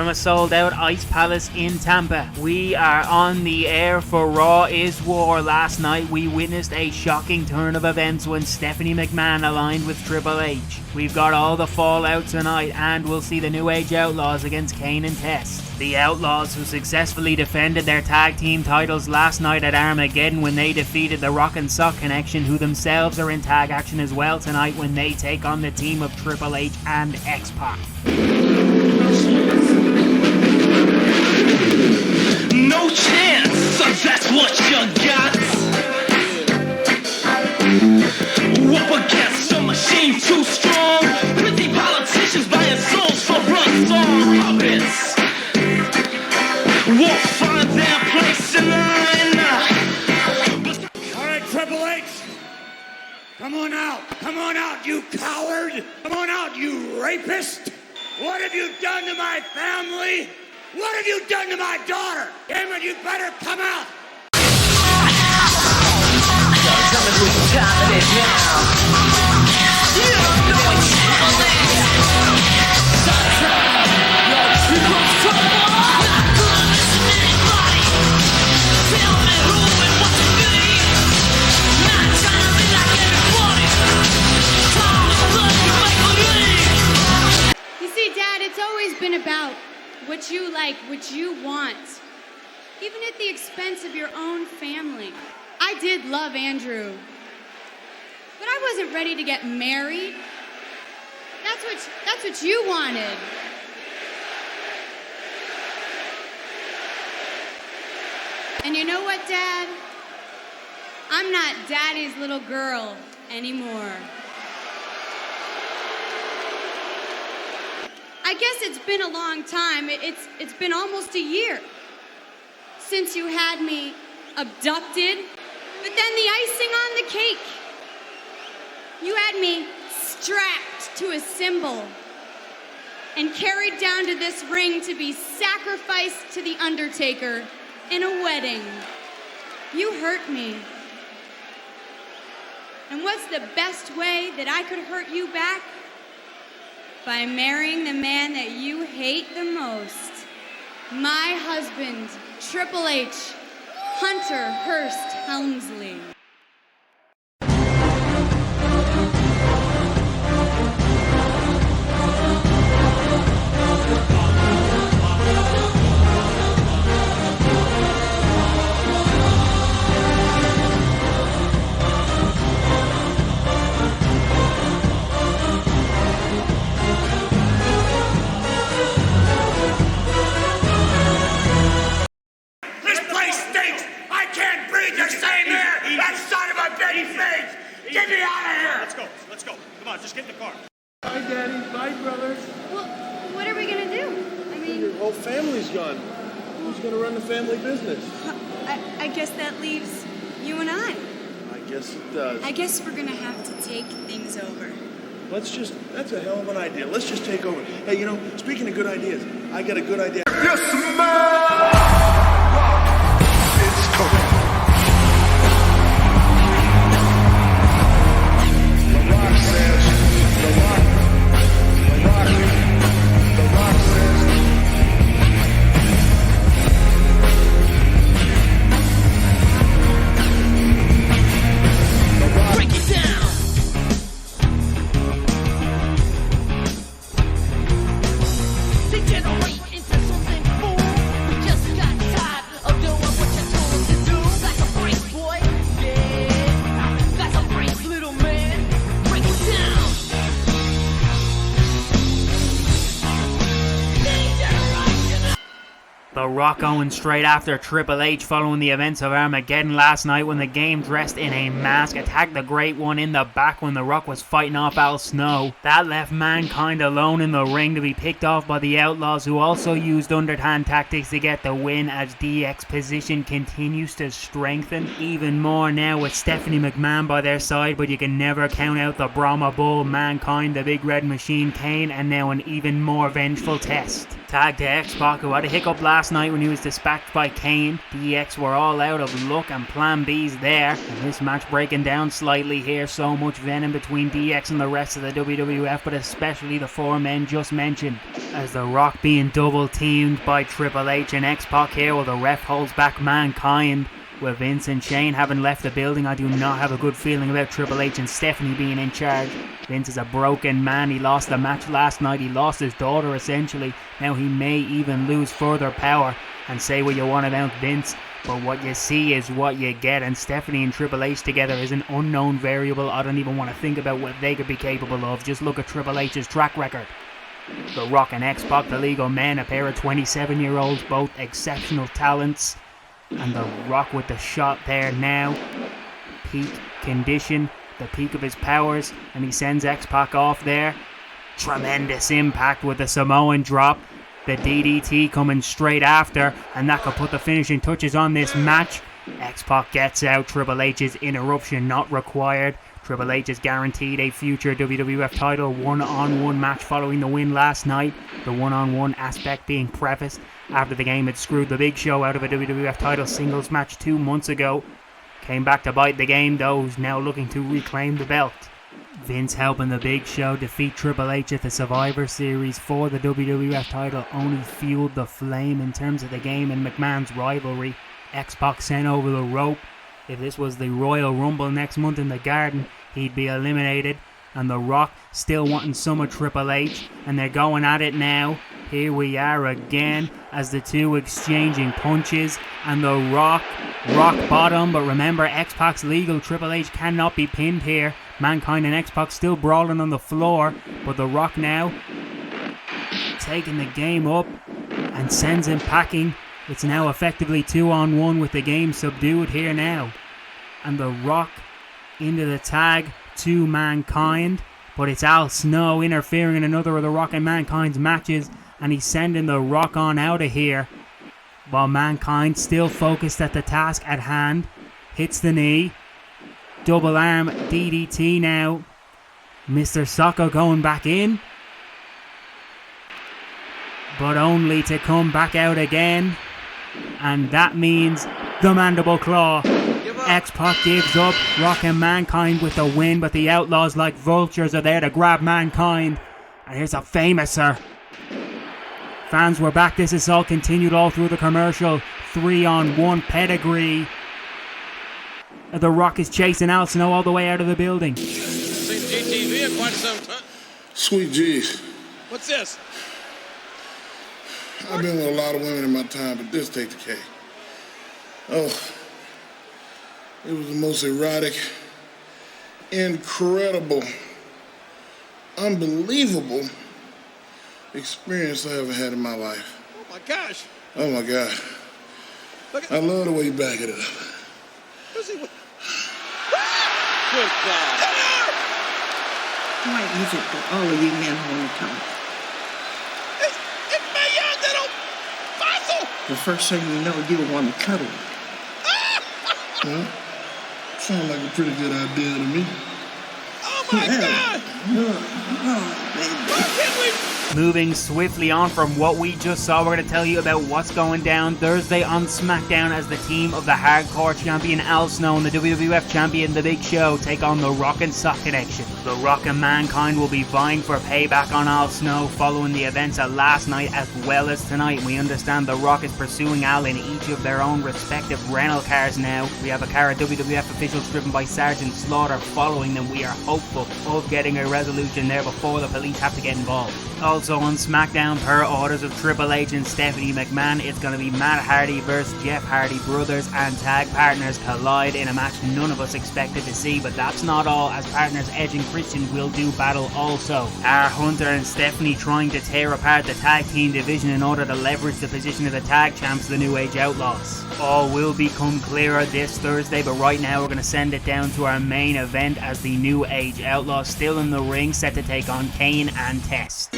from a sold-out Ice Palace in Tampa. We are on the air for Raw is War. Last night we witnessed a shocking turn of events when Stephanie McMahon aligned with Triple H. We've got all the fallout tonight, and we'll see the New Age Outlaws against Kane and Test. The Outlaws, who successfully defended their tag team titles last night at Armageddon when they defeated the Rock and Sock Connection, who themselves are in tag action as well tonight when they take on the team of Triple H and X-Pac. No chance, so that's what you got. Up against a machine too strong. Pretty politicians buying souls for run-song puppets. Won't find their place in line. Alright, Triple H. Come on out, you coward. Come on out, you rapist. What have you done to my family? What have you done to my daughter? Damn it, you better come out! Coming through the top of it now. You don't know it's happening. Your true trouble. Not gonna listen to anybody. Tell me who and what to be. Not trying to be like everybody. Call the blood to make believe. You see, Dad, it's always been about what you like, what you want, even at the expense of your own family. I did love Andrew, but I wasn't ready to get married. That's what you wanted. And you know what, Dad? I'm not Daddy's little girl anymore. I guess it's been a long time. It's been almost a year since you had me abducted, but then the icing on the cake. You had me strapped to a cymbal and carried down to this ring to be sacrificed to the Undertaker in a wedding. You hurt me. And what's the best way that I could hurt you back? By marrying the man that you hate the most. My husband, Triple H, Hunter Hearst Helmsley. Get me out of here! Let's go. Come on, just get in the car. Bye, Daddy. Bye, brothers. Well, what are we gonna do? I mean, Your whole family's gone. Who's gonna run the family business? I guess that leaves you and I. I guess it does. I guess we're gonna have to take things over. That's a hell of an idea. Let's just take over. Hey, speaking of good ideas, I got a good idea. It's cooking. The Rock going straight after Triple H following the events of Armageddon last night when the Game, dressed in a mask, attacked the Great One in the back when The Rock was fighting off Al Snow. That left Mankind alone in the ring to be picked off by the Outlaws, who also used underhand tactics to get the win as DX position continues to strengthen even more now with Stephanie McMahon by their side, but you can never count out the Brahma Bull, Mankind, the Big Red Machine, Kane, and now an even more vengeful Test. Tag to X-Pac, who had a hiccup last night night when he was dispatched by Kane. DX were all out of luck and plan B's there. And this match breaking down slightly here. So much venom between DX and the rest of the WWF, but especially the four men just mentioned. As The Rock being double teamed by Triple H and X-Pac here, while the ref holds back Mankind. With Vince and Shane having left the building, I do not have a good feeling about Triple H and Stephanie being in charge. Vince is a broken man. He lost the match last night. He lost his daughter essentially. Now he may even lose further power. And say what you want about Vince, but what you see is what you get. And Stephanie and Triple H together is an unknown variable. I don't even want to think about what they could be capable of. Just look at Triple H's track record. The Rock and X-Pac, the legal men, a pair of 27-year-olds, both exceptional talents. And The Rock with the shot there now. Peak condition, the peak of his powers. And he sends X-Pac off there. Tremendous impact with the Samoan drop. The DDT coming straight after. And that could put the finishing touches on this match. X-Pac gets out. Triple H's interruption not required. Triple H is guaranteed a future WWF title one-on-one match following the win last night. The one-on-one aspect being prefaced after the game had screwed the Big Show out of a WWF title singles match 2 months ago. Came back to bite the game though, who's now looking to reclaim the belt. Vince helping the Big Show defeat Triple H at the Survivor Series for the WWF title only fueled the flame in terms of the game and McMahon's rivalry. X-Pac sent over the rope. If this was the Royal Rumble next month in the Garden, he'd be eliminated. And The Rock still wanting some of Triple H. And they're going at it now. Here we are again as the two exchanging punches. And The Rock bottom. But remember, X-Pac's legal. Triple H cannot be pinned here. Mankind and X-Pac still brawling on the floor. But The Rock now taking the game up and sends him packing. It's now effectively 2-on-1 with the game subdued here now. And The Rock into the tag to Mankind. But it's Al Snow interfering in another of The Rock and Mankind's matches. And he's sending The Rock on out of here. While Mankind still focused at the task at hand. Hits the knee. Double arm DDT now. Mr. Socko going back in. But only to come back out again. And that means the Mandible Claw. X-Pac gives up. Rock and Mankind with the win, but the Outlaws like vultures are there to grab Mankind. And here's a famouser. Fans were back. This assault continued all through the commercial. 3-on-1 pedigree. The Rock is chasing Al Snow all the way out of the building. Seen GTV in quite some time. Sweet G's. What's this? I've been with a lot of women in my time, but this take the cake. Oh, it was the most erotic, incredible, unbelievable experience I ever had in my life. Oh my gosh. Oh my God. Look at I love the way you back it up. Who's he with? Good God. Why is it that all of you men want to talk? It's my young little fossil. The first thing you know, you want to cuddle. Well, sounds like a pretty good idea to me. Oh my God. Oh, baby. Why can't we? Moving swiftly on from what we just saw, we're going to tell you about what's going down Thursday on Smackdown as the team of the Hardcore Champion Al Snow and the WWF Champion The Big Show take on the Rock and Sock Connection. The Rock and Mankind will be vying for payback on Al Snow following the events of last night as well as tonight. We understand The Rock is pursuing Al in each of their own respective rental cars now. We have a car of WWF officials driven by Sergeant Slaughter following them. We are hopeful of getting a resolution there before the police have to get involved. Also on SmackDown, per orders of Triple H and Stephanie McMahon, it's going to be Matt Hardy versus Jeff Hardy. Brothers and tag partners collide in a match none of us expected to see, but that's not all, as partners Edge and Christian will do battle also. Are Hunter and Stephanie trying to tear apart the tag team division in order to leverage the position of the tag champs, the New Age Outlaws? All will become clearer this Thursday, but right now we're going to send it down to our main event as the New Age Outlaws still in the ring, set to take on Kane and Test.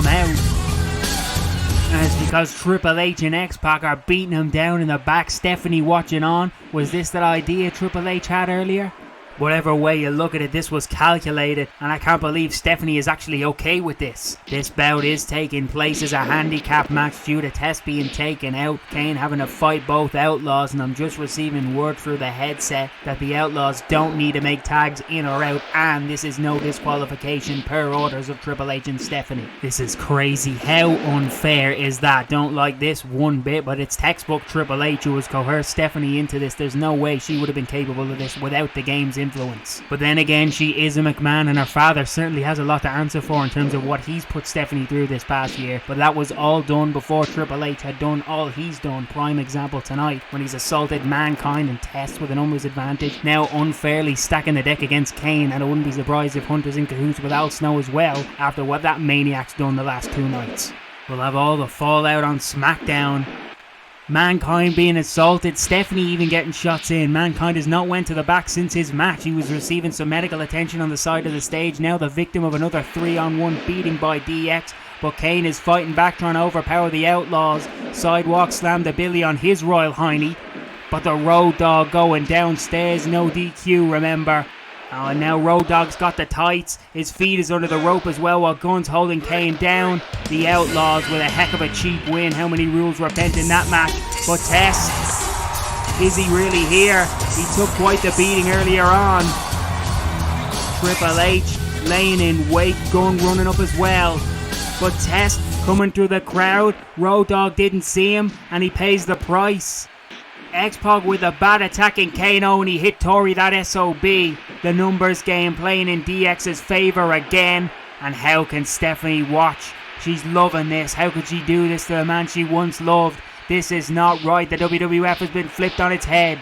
come out. And it's because Triple H and X-Pac are beating him down in the back, Stephanie watching on. Was this that idea Triple H had earlier? Whatever way you look at it, this was calculated, and I can't believe Stephanie is actually okay with this. This bout is taking place as a handicap match due to Test being taken out, Kane having to fight both Outlaws, and I'm just receiving word through the headset that the Outlaws don't need to make tags in or out, and this is no disqualification per orders of Triple H and Stephanie. This is crazy. How unfair is that? Don't like this one bit, but it's textbook Triple H who has coerced Stephanie into this. There's no way she would have been capable of this without the game's influence. But then again, she is a McMahon, and her father certainly has a lot to answer for in terms of what he's put Stephanie through this past year. But that was all done before Triple H had done all he's done. Prime example tonight when he's assaulted Mankind and Test with a numbers advantage, now unfairly stacking the deck against Kane, and I wouldn't be surprised if Hunter's in cahoots with Al Snow as well after what that maniac's done the last 2 nights. We'll have all the fallout on Smackdown. Mankind being assaulted, Stephanie even getting shots in. Mankind has not went to the back since his match. He was receiving some medical attention on the side of the stage, now the victim of another 3-on-1 beating by DX. But Kane is fighting back, trying to overpower the Outlaws. Sidewalk slam to Billy on his Royal Hiney. But the Road Dogg going downstairs, no DQ, remember. Oh, and now Road Dogg's got the tights. His feet is under the rope as well, while Gunn's holding Kane down. The Outlaws with a heck of a cheap win. How many rules were bent in that match? But Test, is he really here? He took quite the beating earlier on. Triple H laying in wait, Gunn running up as well. But Test coming through the crowd. Road Dogg didn't see him, and he pays the price. X-Pac with a bad attack in Kano, and he hit Tori, that SOB. The numbers game playing in DX's favour again. And how can Stephanie watch? She's loving this. How could she do this to the man she once loved? This is not right. The WWF has been flipped on its head.